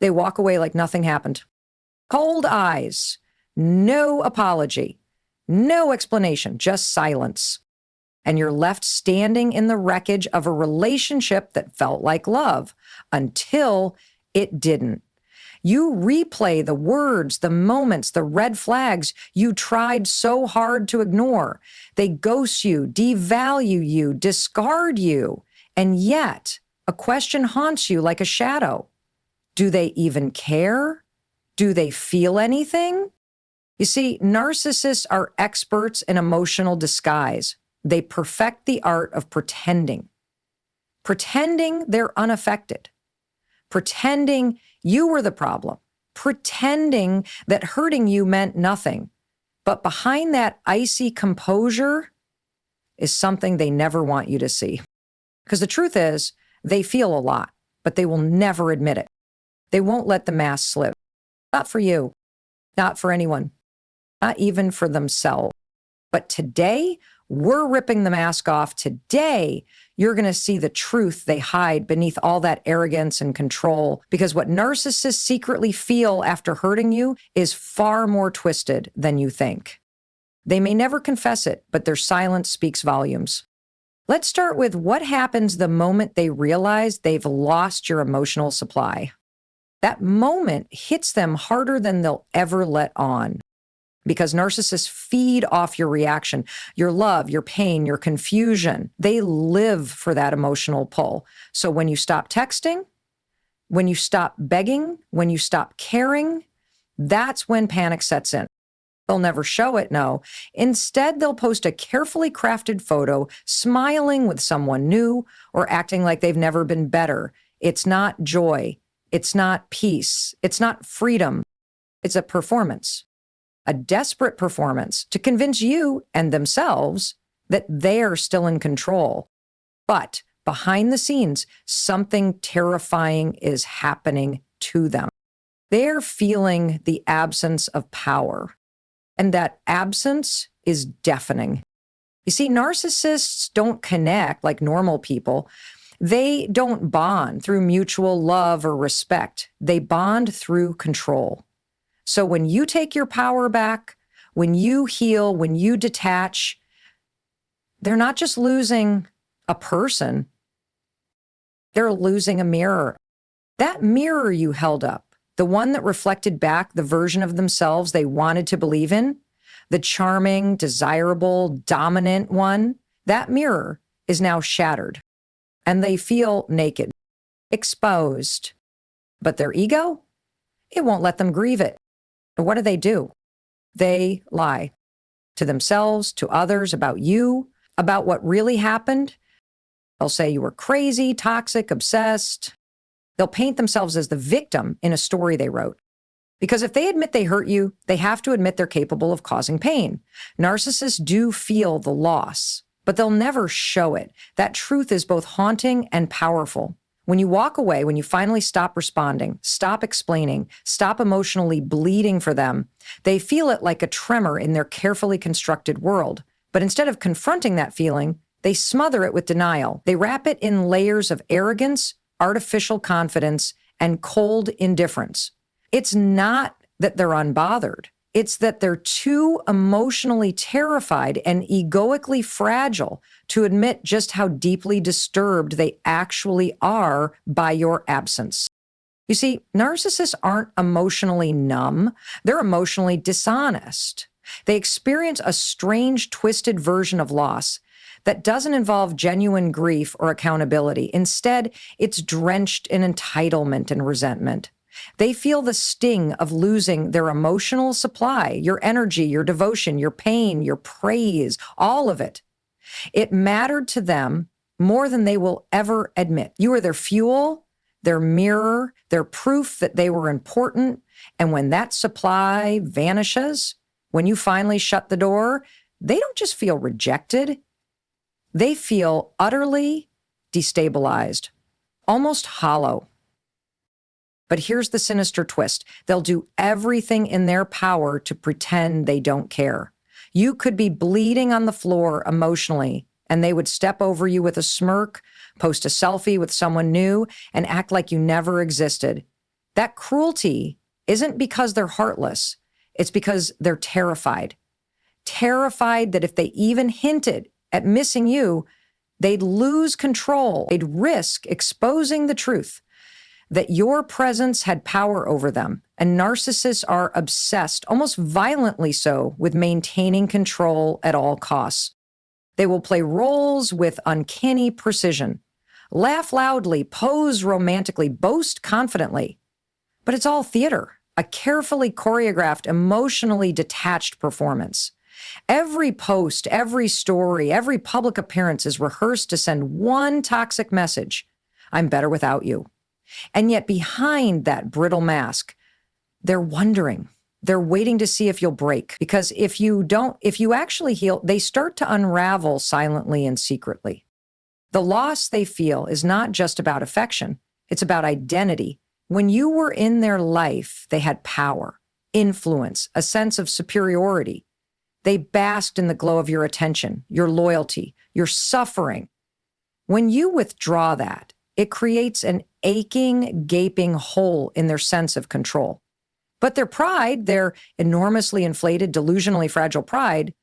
They walk away like nothing happened. Cold eyes, no apology, no explanation, just silence. And you're left standing in the wreckage of a relationship that felt like love until it didn't. You replay the words, the moments, the red flags you tried so hard to ignore. They ghost you, devalue you, discard you. And yet, a question haunts you like a shadow. Do they even care? Do they feel anything? You see, narcissists are experts in emotional disguise. They perfect the art of pretending. Pretending they're unaffected. Pretending you were the problem. Pretending that hurting you meant nothing. But behind that icy composure is something they never want you to see. Because the truth is, they feel a lot, but they will never admit it. They won't let the mask slip. Not for you. Not for anyone. Not even for themselves. But today, we're ripping the mask off. Today, you're going to see the truth they hide beneath all that arrogance and control. Because what narcissists secretly feel after hurting you is far more twisted than you think. They may never confess it, but their silence speaks volumes. Let's start with what happens the moment they realize they've lost your emotional supply. That moment hits them harder than they'll ever let on. Because narcissists feed off your reaction, your love, your pain, your confusion. They live for that emotional pull. So when you stop texting, when you stop begging, when you stop caring, that's when panic sets in. They'll never show it, no. Instead, they'll post a carefully crafted photo, smiling with someone new or acting like they've never been better. It's not joy. It's not peace. It's not freedom. It's a performance. A desperate performance to convince you and themselves that they're still in control. But behind the scenes, something terrifying is happening to them. They're feeling the absence of power, and that absence is deafening. You see, narcissists don't connect like normal people. They don't bond through mutual love or respect. They bond through control. So when you take your power back, when you heal, when you detach, they're not just losing a person, they're losing a mirror. That mirror you held up, the one that reflected back the version of themselves they wanted to believe in, the charming, desirable, dominant one, that mirror is now shattered. And they feel naked, exposed. But their ego, it won't let them grieve it. What do? They lie to themselves, to others, about you, about what really happened. They'll say you were crazy, toxic, obsessed. They'll paint themselves as the victim in a story they wrote. Because if they admit they hurt you, they have to admit they're capable of causing pain. Narcissists do feel the loss, but they'll never show it. That truth is both haunting and powerful. When you walk away, when you finally stop responding, stop explaining, stop emotionally bleeding for them, they feel it like a tremor in their carefully constructed world. But instead of confronting that feeling, they smother it with denial. They wrap it in layers of arrogance, artificial confidence, and cold indifference. It's not that they're unbothered. It's that they're too emotionally terrified and egoically fragile to admit just how deeply disturbed they actually are by your absence. You see, narcissists aren't emotionally numb. They're emotionally dishonest. They experience a strange, twisted version of loss that doesn't involve genuine grief or accountability. Instead, it's drenched in entitlement and resentment. They feel the sting of losing their emotional supply, your energy, your devotion, your pain, your praise, all of it. It mattered to them more than they will ever admit. You are their fuel, their mirror, their proof that they were important. And when that supply vanishes, when you finally shut the door, they don't just feel rejected. They feel utterly destabilized, almost hollow. But here's the sinister twist. They'll do everything in their power to pretend they don't care. You could be bleeding on the floor emotionally, and they would step over you with a smirk, post a selfie with someone new, and act like you never existed. That cruelty isn't because they're heartless. It's because they're terrified. Terrified that if they even hinted at missing you, they'd lose control. They'd risk exposing the truth that your presence had power over them. And narcissists are obsessed, almost violently so, with maintaining control at all costs. They will play roles with uncanny precision, laugh loudly, pose romantically, boast confidently. But it's all theater, a carefully choreographed, emotionally detached performance. Every post, every story, every public appearance is rehearsed to send one toxic message: I'm better without you. And yet behind that brittle mask, they're wondering. They're waiting to see if you'll break. Because if you actually heal, they start to unravel silently and secretly. The loss they feel is not just about affection. It's about identity. When you were in their life, they had power, influence, a sense of superiority. They basked in the glow of your attention, your loyalty, your suffering. When you withdraw that, it creates an aching, gaping hole in their sense of control. But their pride, their enormously inflated, delusionally fragile pride,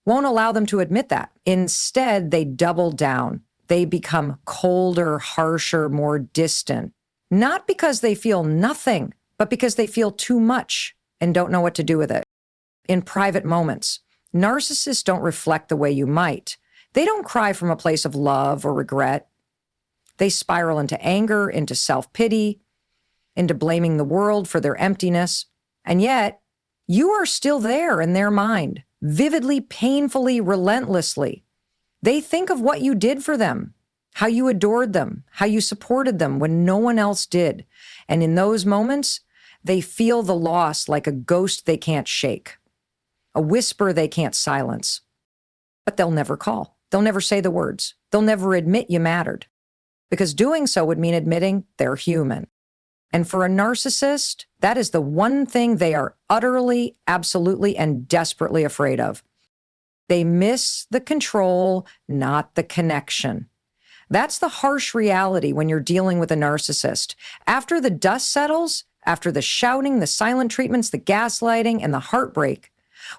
won't allow them to admit that. Instead, they double down. They become colder, harsher, more distant. Not because they feel nothing, but because they feel too much and don't know what to do with it. In private moments, narcissists don't reflect the way you might. They don't cry from a place of love or regret. They spiral into anger, into self-pity, into blaming the world for their emptiness. And yet, you are still there in their mind, vividly, painfully, relentlessly. They think of what you did for them, how you adored them, how you supported them when no one else did. And in those moments, they feel the loss like a ghost they can't shake, a whisper they can't silence. But they'll never call. They'll never say the words. They'll never admit you mattered, because doing so would mean admitting they're human. And for a narcissist, that is the one thing they are utterly, absolutely, and desperately afraid of. They miss the control, not the connection. That's the harsh reality when you're dealing with a narcissist. After the dust settles, after the shouting, the silent treatments, the gaslighting, and the heartbreak,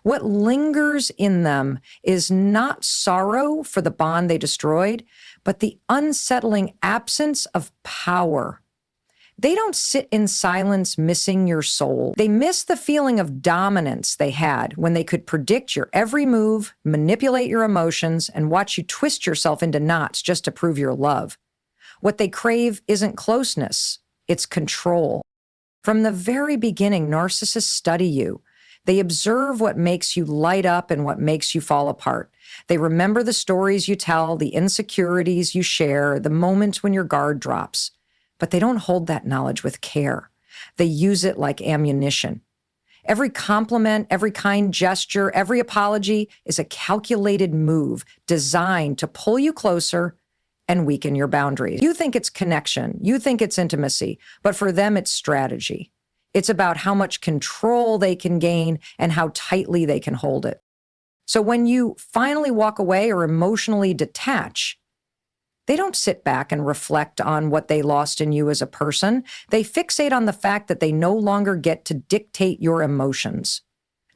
what lingers in them is not sorrow for the bond they destroyed, but the unsettling absence of power. They don't sit in silence missing your soul. They miss the feeling of dominance they had when they could predict your every move, manipulate your emotions, and watch you twist yourself into knots just to prove your love. What they crave isn't closeness, it's control. From the very beginning, narcissists study you. They observe what makes you light up and what makes you fall apart. They remember the stories you tell, the insecurities you share, the moments when your guard drops. But they don't hold that knowledge with care. They use it like ammunition. Every compliment, every kind gesture, every apology is a calculated move designed to pull you closer and weaken your boundaries. You think it's connection, you think it's intimacy, but for them it's strategy. It's about how much control they can gain and how tightly they can hold it. So when you finally walk away or emotionally detach, they don't sit back and reflect on what they lost in you as a person. They fixate on the fact that they no longer get to dictate your emotions.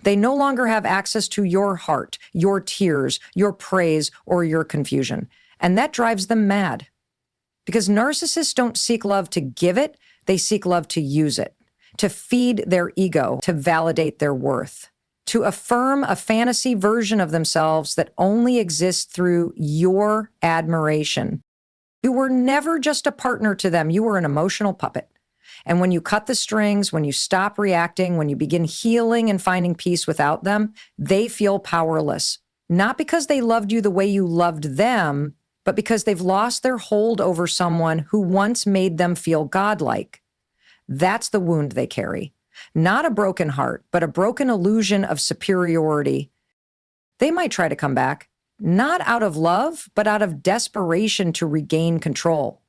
They no longer have access to your heart, your tears, your praise, or your confusion. And that drives them mad. Because narcissists don't seek love to give it, they seek love to use it, to feed their ego, to validate their worth, to affirm a fantasy version of themselves that only exists through your admiration. You were never just a partner to them. You were an emotional puppet. And when you cut the strings, when you stop reacting, when you begin healing and finding peace without them, they feel powerless. Not because they loved you the way you loved them, but because they've lost their hold over someone who once made them feel godlike. That's the wound they carry. Not a broken heart, but a broken illusion of superiority. They might try to come back, not out of love, but out of desperation to regain control.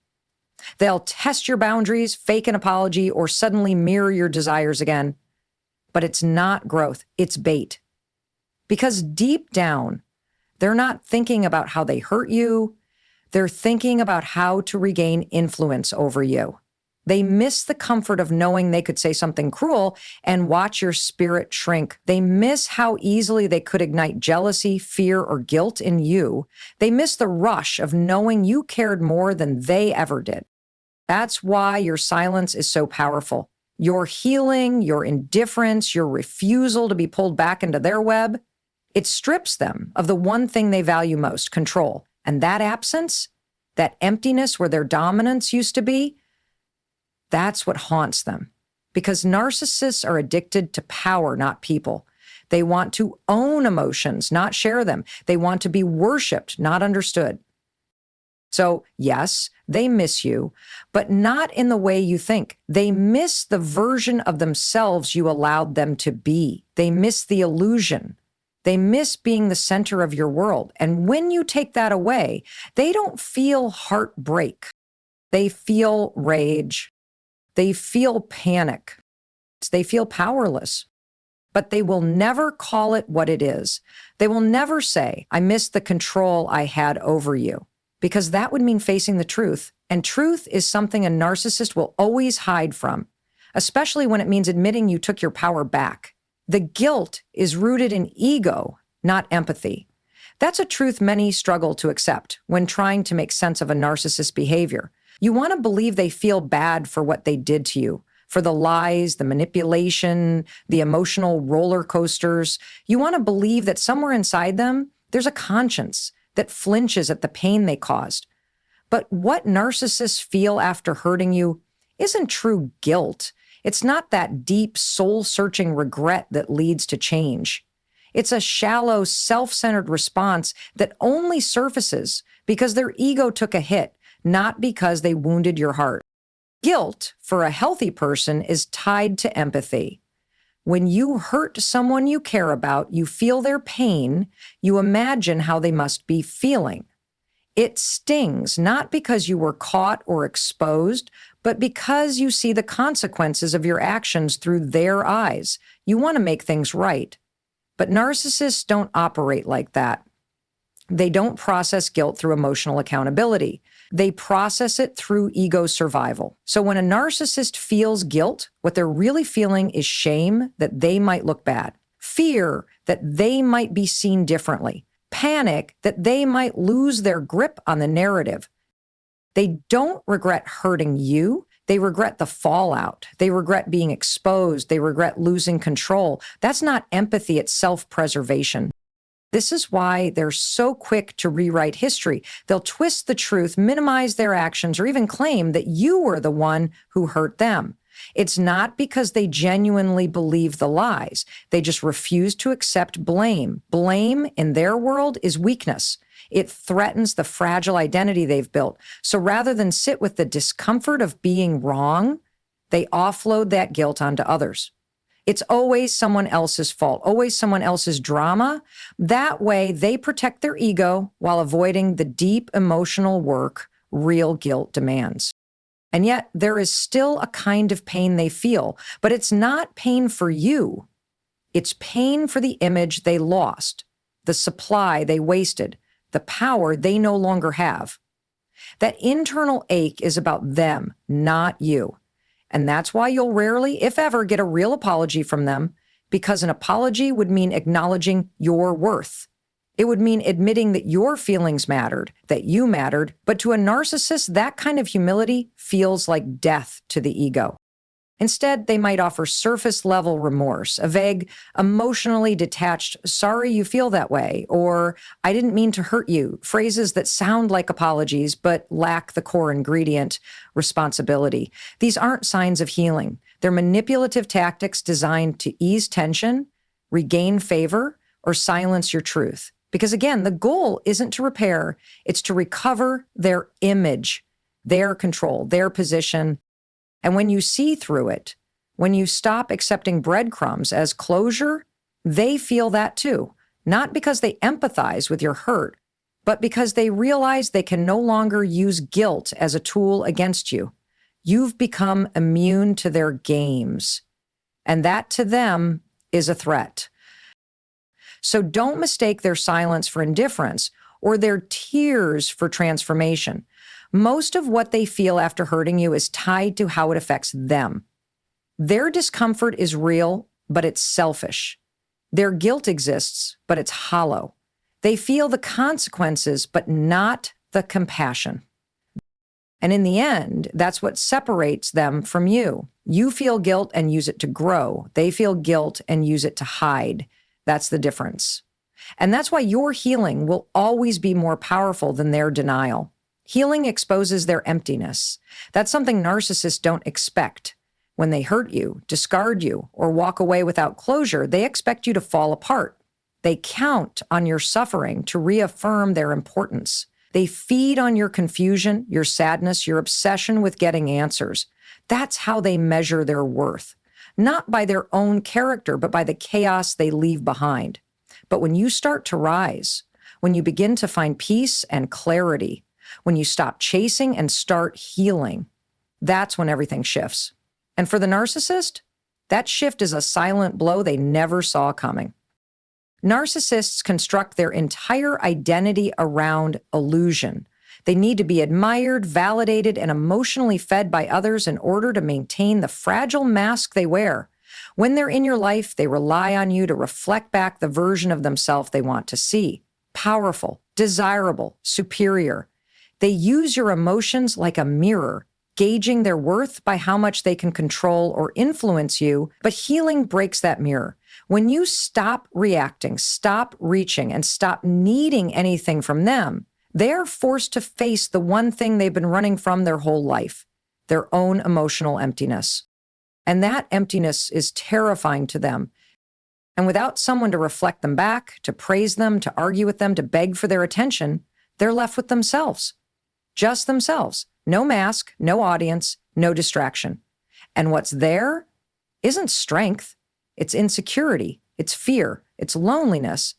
They'll test your boundaries, fake an apology, or suddenly mirror your desires again. But it's not growth, it's bait. Because deep down, they're not thinking about how they hurt you. They're thinking about how to regain influence over you. They miss the comfort of knowing they could say something cruel and watch your spirit shrink. They miss how easily they could ignite jealousy, fear, or guilt in you. They miss the rush of knowing you cared more than they ever did. That's why your silence is so powerful. Your healing, your indifference, your refusal to be pulled back into their web, it strips them of the one thing they value most, control. And that absence, that emptiness where their dominance used to be, that's what haunts them. Because narcissists are addicted to power, not people. They want to own emotions, not share them. They want to be worshiped, not understood. So yes, they miss you, but not in the way you think. They miss the version of themselves you allowed them to be. They miss the illusion. They miss being the center of your world. And when you take that away, they don't feel heartbreak. They feel rage. They feel panic. They feel powerless. But they will never call it what it is. They will never say, I miss the control I had over you. Because that would mean facing the truth. And truth is something a narcissist will always hide from, especially when it means admitting you took your power back. The guilt is rooted in ego, not empathy. That's a truth many struggle to accept when trying to make sense of a narcissist's behavior. You want to believe they feel bad for what they did to you, for the lies, the manipulation, the emotional roller coasters. You want to believe that somewhere inside them, there's a conscience that flinches at the pain they caused. But what narcissists feel after hurting you isn't true guilt. It's not that deep, soul-searching regret that leads to change. It's a shallow, self-centered response that only surfaces because their ego took a hit, not because they wounded your heart. Guilt, for a healthy person, is tied to empathy. When you hurt someone you care about, you feel their pain, you imagine how they must be feeling. It stings not because you were caught or exposed, but because you see the consequences of your actions through their eyes. You want to make things right. But narcissists don't operate like that. They don't process guilt through emotional accountability. They process it through ego survival. So when a narcissist feels guilt, what they're really feeling is shame that they might look bad, fear that they might be seen differently, panic that they might lose their grip on the narrative. They don't regret hurting you. They regret the fallout. They regret being exposed. They regret losing control. That's not empathy, it's self-preservation. This is why they're so quick to rewrite history. They'll twist the truth, minimize their actions, or even claim that you were the one who hurt them. It's not because they genuinely believe the lies. They just refuse to accept blame. Blame in their world is weakness. It threatens the fragile identity they've built. So rather than sit with the discomfort of being wrong, they offload that guilt onto others. It's always someone else's fault, always someone else's drama. That way, they protect their ego while avoiding the deep emotional work real guilt demands. And yet, there is still a kind of pain they feel, but it's not pain for you. It's pain for the image they lost, the supply they wasted, the power they no longer have. That internal ache is about them, not you. And that's why you'll rarely, if ever, get a real apology from them, because an apology would mean acknowledging your worth. It would mean admitting that your feelings mattered, that you mattered, but to a narcissist, that kind of humility feels like death to the ego. Instead, they might offer surface-level remorse, a vague, emotionally detached, sorry you feel that way, or I didn't mean to hurt you, phrases that sound like apologies but lack the core ingredient, responsibility. These aren't signs of healing. They're manipulative tactics designed to ease tension, regain favor, or silence your truth. Because again, the goal isn't to repair, it's to recover their image, their control, their position. And when you see through it, when you stop accepting breadcrumbs as closure, they feel that too. Not because they empathize with your hurt, but because they realize they can no longer use guilt as a tool against you. You've become immune to their games. And that to them is a threat. So don't mistake their silence for indifference or their tears for transformation. Most of what they feel after hurting you is tied to how it affects them. Their discomfort is real, but it's selfish. Their guilt exists, but it's hollow. They feel the consequences, but not the compassion. And in the end, that's what separates them from you. You feel guilt and use it to grow. They feel guilt and use it to hide. That's the difference. And that's why your healing will always be more powerful than their denial. Healing exposes their emptiness. That's something narcissists don't expect. When they hurt you, discard you, or walk away without closure, they expect you to fall apart. They count on your suffering to reaffirm their importance. They feed on your confusion, your sadness, your obsession with getting answers. That's how they measure their worth. Not by their own character, but by the chaos they leave behind. But when you start to rise, when you begin to find peace and clarity, when you stop chasing and start healing, that's when everything shifts. And for the narcissist, that shift is a silent blow they never saw coming. Narcissists construct their entire identity around illusion. They need to be admired, validated, and emotionally fed by others in order to maintain the fragile mask they wear. When they're in your life, they rely on you to reflect back the version of themselves they want to see. Powerful, desirable, superior. They use your emotions like a mirror, gauging their worth by how much they can control or influence you, but healing breaks that mirror. When you stop reacting, stop reaching, and stop needing anything from them, they're forced to face the one thing they've been running from their whole life, their own emotional emptiness. And that emptiness is terrifying to them. And without someone to reflect them back, to praise them, to argue with them, to beg for their attention, they're left with themselves. Just themselves. No mask, no audience, no distraction. And what's there isn't strength. It's insecurity. It's fear. It's loneliness.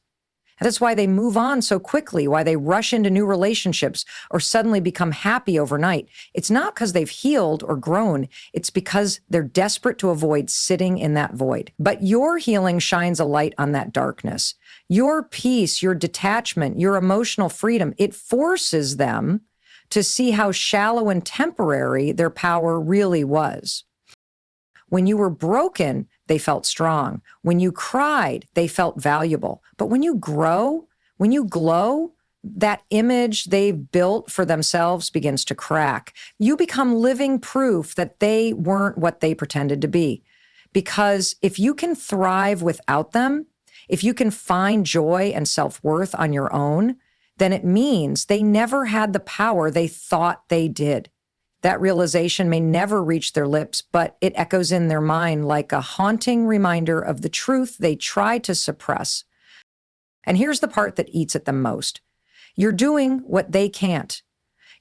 And that's why they move on so quickly, why they rush into new relationships or suddenly become happy overnight. It's not because they've healed or grown. It's because they're desperate to avoid sitting in that void. But your healing shines a light on that darkness. Your peace, your detachment, your emotional freedom, it forces them to see how shallow and temporary their power really was. When you were broken, they felt strong. When you cried, they felt valuable. But when you grow, when you glow, that image they've built for themselves begins to crack. You become living proof that they weren't what they pretended to be. Because if you can thrive without them, if you can find joy and self-worth on your own, then it means they never had the power they thought they did. That realization may never reach their lips, but it echoes in their mind like a haunting reminder of the truth they try to suppress. And here's the part that eats at them most. You're doing what they can't.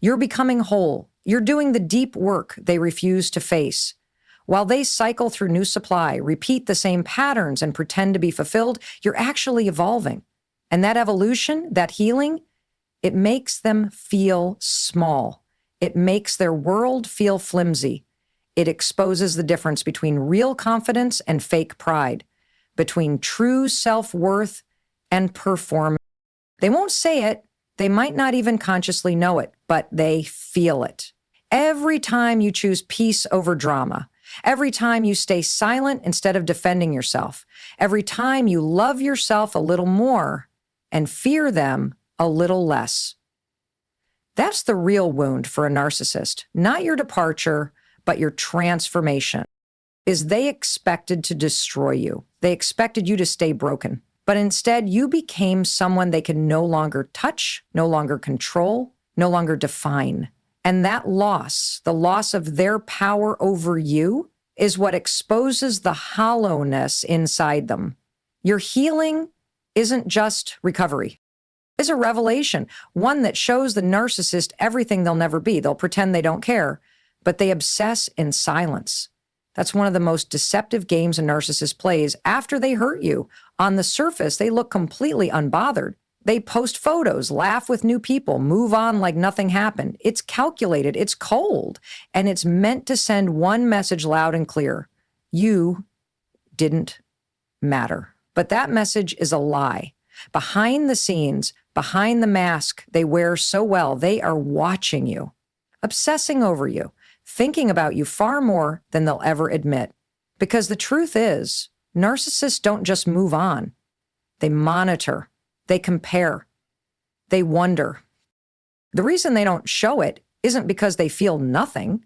You're becoming whole. You're doing the deep work they refuse to face. While they cycle through new supply, repeat the same patterns, and pretend to be fulfilled, you're actually evolving. And that evolution, that healing, it makes them feel small. It makes their world feel flimsy. It exposes the difference between real confidence and fake pride, between true self-worth and performance. They won't say it. They might not even consciously know it, but they feel it. Every time you choose peace over drama, every time you stay silent instead of defending yourself, every time you love yourself a little more and fear them a little less. That's the real wound for a narcissist, not your departure, but your transformation. Is they expected to destroy you. They expected you to stay broken. But instead, you became someone they can no longer touch, no longer control, no longer define. And that loss, the loss of their power over you, is what exposes the hollowness inside them. Your healing isn't just recovery. It's a revelation, one that shows the narcissist everything they'll never be. They'll pretend they don't care, but they obsess in silence. That's one of the most deceptive games a narcissist plays after they hurt you. On the surface, they look completely unbothered. They post photos, laugh with new people, move on like nothing happened. It's calculated, it's cold, and it's meant to send one message loud and clear. You didn't matter. But that message is a lie. Behind the scenes, behind the mask they wear so well, they are watching you. obsessing over you, thinking about you far more than they'll ever admit. Because the truth is, narcissists don't just move on. They monitor, they compare, they wonder. The reason they don't show it isn't because they feel nothing.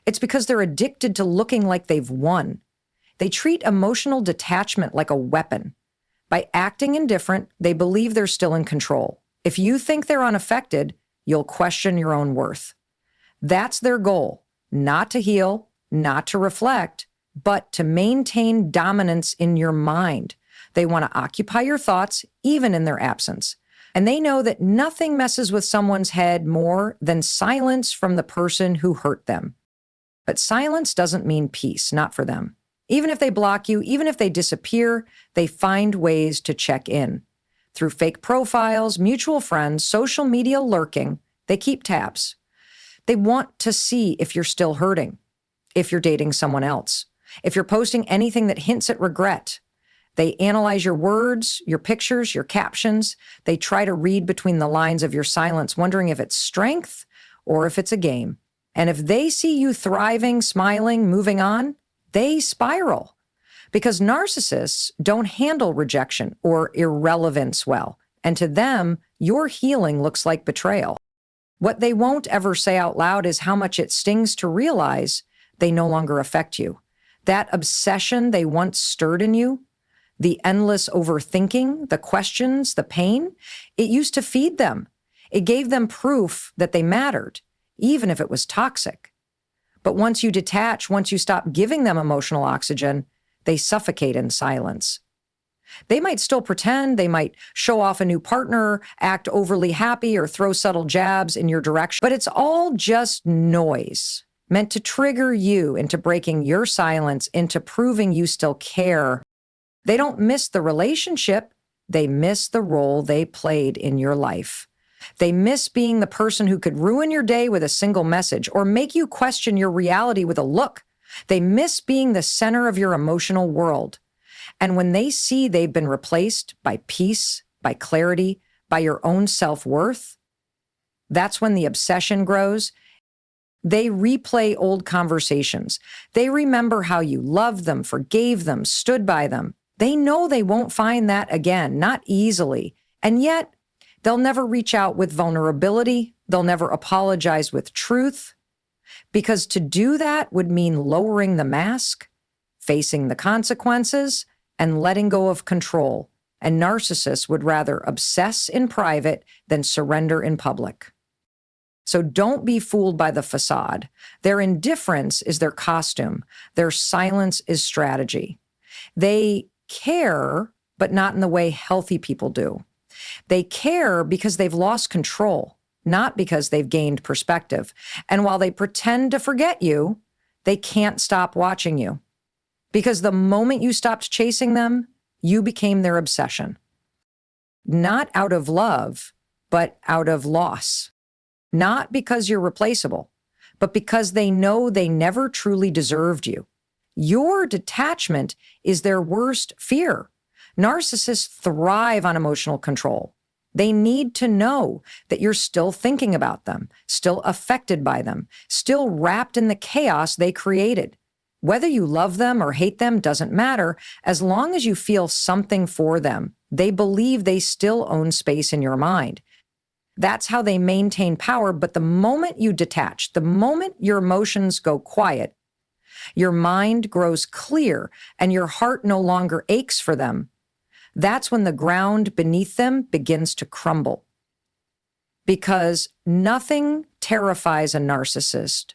It's because they're addicted to looking like they've won. They treat emotional detachment like a weapon. By acting indifferent, they believe they're still in control. If you think they're unaffected, you'll question your own worth. That's their goal, not to heal, not to reflect, but to maintain dominance in your mind. They want to occupy your thoughts, even in their absence. And they know that nothing messes with someone's head more than silence from the person who hurt them. But silence doesn't mean peace, not for them. Even if they block you, even if they disappear, they find ways to check in. Through fake profiles, mutual friends, social media lurking, they keep tabs. They want to see if you're still hurting, if you're dating someone else, if you're posting anything that hints at regret. They analyze your words, your pictures, your captions. They try to read between the lines of your silence, wondering if it's strength or if it's a game. And if they see you thriving, smiling, moving on, they spiral. Because narcissists don't handle rejection or irrelevance well. And to them, your healing looks like betrayal. What they won't ever say out loud is how much it stings to realize they no longer affect you. That obsession they once stirred in you, the endless overthinking, the questions, the pain, it used to feed them. It gave them proof that they mattered, even if it was toxic. But once you detach, once you stop giving them emotional oxygen, they suffocate in silence. They might still pretend, they might show off a new partner, act overly happy, or throw subtle jabs in your direction, but it's all just noise, meant to trigger you into breaking your silence, into proving you still care. They don't miss the relationship, they miss the role they played in your life. They miss being the person who could ruin your day with a single message or make you question your reality with a look. They miss being the center of your emotional world. And when they see they've been replaced by peace, by clarity, by your own self-worth, that's when the obsession grows. They replay old conversations. They remember how you loved them, forgave them, stood by them. They know they won't find that again, not easily. And yet, they'll never reach out with vulnerability. They'll never apologize with truth. Because to do that would mean lowering the mask, facing the consequences, and letting go of control. And narcissists would rather obsess in private than surrender in public. So don't be fooled by the facade. Their indifference is their costume. Their silence is strategy. They care, but not in the way healthy people do. They care because they've lost control, not because they've gained perspective. And while they pretend to forget you, they can't stop watching you. Because the moment you stopped chasing them, you became their obsession. Not out of love, but out of loss. Not because you're replaceable, but because they know they never truly deserved you. Your detachment is their worst fear. Narcissists thrive on emotional control. They need to know that you're still thinking about them, still affected by them, still wrapped in the chaos they created. Whether you love them or hate them doesn't matter. As long as you feel something for them, they believe they still own space in your mind. That's how they maintain power. But the moment you detach, the moment your emotions go quiet, your mind grows clear and your heart no longer aches for them, that's when the ground beneath them begins to crumble. Because nothing terrifies a narcissist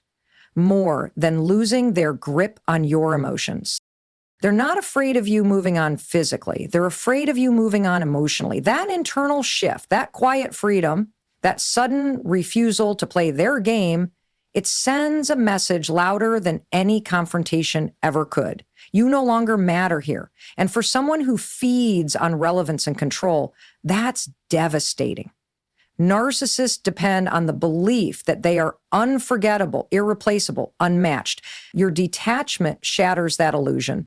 more than losing their grip on your emotions. They're not afraid of you moving on physically. They're afraid of you moving on emotionally. That internal shift, that quiet freedom, that sudden refusal to play their game, it sends a message louder than any confrontation ever could. You no longer matter here. And for someone who feeds on relevance and control, that's devastating. Narcissists depend on the belief that they are unforgettable, irreplaceable, unmatched. Your detachment shatters that illusion.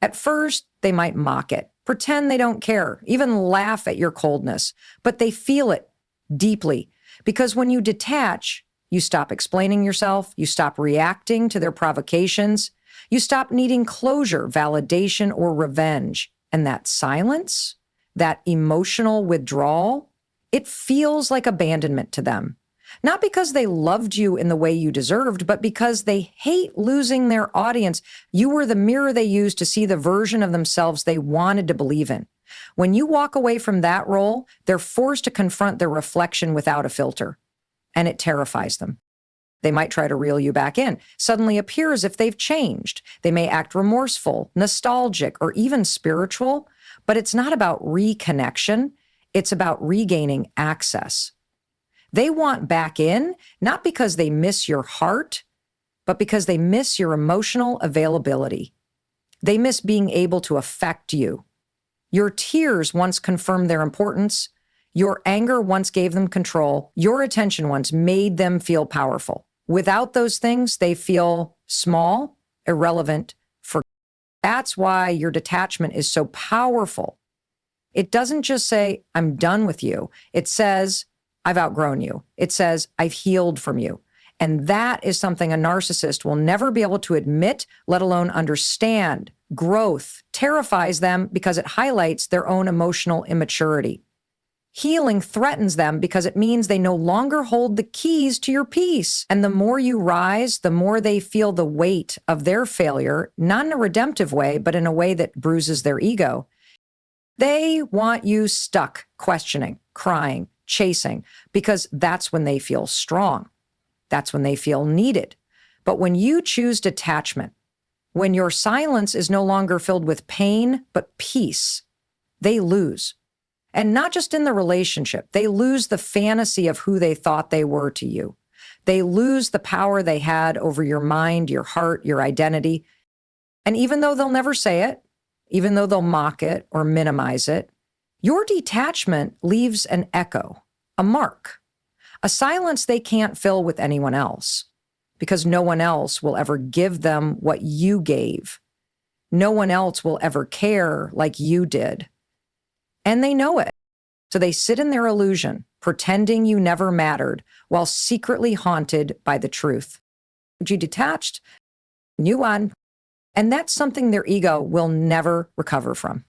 At first, they might mock it, pretend they don't care, even laugh at your coldness, but they feel it deeply. Because when you detach, You stop explaining yourself. You stop reacting to their provocations. You stop needing closure, validation, or revenge. And that silence, that emotional withdrawal, it feels like abandonment to them. Not because they loved you in the way you deserved, but because they hate losing their audience. You were the mirror they used to see the version of themselves they wanted to believe in. When you walk away from that role, they're forced to confront their reflection without a filter, and it terrifies them. They might try to reel you back in, suddenly appear as if they've changed. They may act remorseful, nostalgic, or even spiritual, but it's not about reconnection. It's about regaining access. They want back in, not because they miss your heart, but because they miss your emotional availability. They miss being able to affect you. Your tears once confirmed their importance. Your anger once gave them control. Your attention once made them feel powerful. Without those things, they feel small, irrelevant, forgotten. That's why your detachment is so powerful. It doesn't just say, I'm done with you. It says, I've outgrown you. It says, I've healed from you. And that is something a narcissist will never be able to admit, let alone understand. Growth terrifies them because it highlights their own emotional immaturity. Healing threatens them because it means they no longer hold the keys to your peace. And the more you rise, the more they feel the weight of their failure, not in a redemptive way, but in a way that bruises their ego. They want you stuck, questioning, crying, chasing, because that's when they feel strong. That's when they feel needed. But when you choose detachment, when your silence is no longer filled with pain, but peace, they lose. And not just in the relationship, they lose the fantasy of who they thought they were to you. They lose the power they had over your mind, your heart, your identity. And even though they'll never say it, even though they'll mock it or minimize it, your detachment leaves an echo, a mark, a silence they can't fill with anyone else, because no one else will ever give them what you gave. No one else will ever care like you did. And they know it. So they sit in their illusion, pretending you never mattered, while secretly haunted by the truth. You detached, you won. And that's something their ego will never recover from.